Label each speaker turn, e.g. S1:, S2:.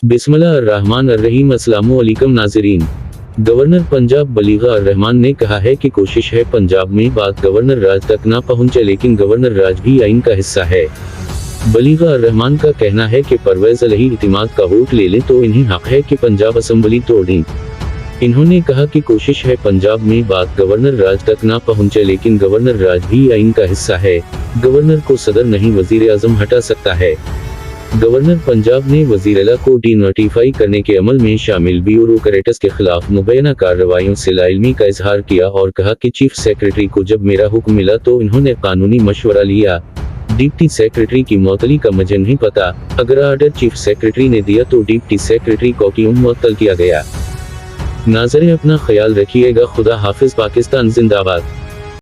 S1: बिस्मिल्लाहिर्रहमानिर्रहीम। अस्सलामु अलैकुम नाज़रीन। गवर्नर पंजाब बलीग़ा अर्रहमान ने कहा है कि कोशिश है पंजाब में बात गवर्नर राज तक ना पहुंचे, लेकिन गवर्नर राज भी आइन का हिस्सा है। बलीग़ा अर्रहमान का कहना है कि परवेज़ अलही इतिमाद का वोट ले लें तो इन्हें हक है कि पंजाब असेंबली तोड़ दें। इन्होंने कहा कि कोशिश है पंजाब में बात गवर्नर राज तक ना पहुंचे, लेकिन गवर्नर राज भी आइन का हिस्सा है। गवर्नर को सदर नहीं वज़ीर आज़म हटा सकता है। गवर्नर पंजाब ने वज़ीर-ए-आला को डी-नोटिफाई करने के अमल में शामिल ब्यूरोक्रेट्स के खिलाफ मुबैना कार्रवाइयों से लाइल्मी का इजहार किया और कहा कि चीफ सेक्रेटरी को जब मेरा हुक्म मिला तो इन्होंने कानूनी मशवरा लिया। डिप्टी सेक्रेटरी की मअतली का मुझे नहीं पता, अगर आर्डर चीफ सेक्रेटरी ने दिया तो डिप्टी सेक्रेटरी को क्यों मुअत्तल किया गया। नाज़रीन, अपना ख्याल रखिएगा। खुदा हाफिज। पाकिस्तान जिंदाबाद।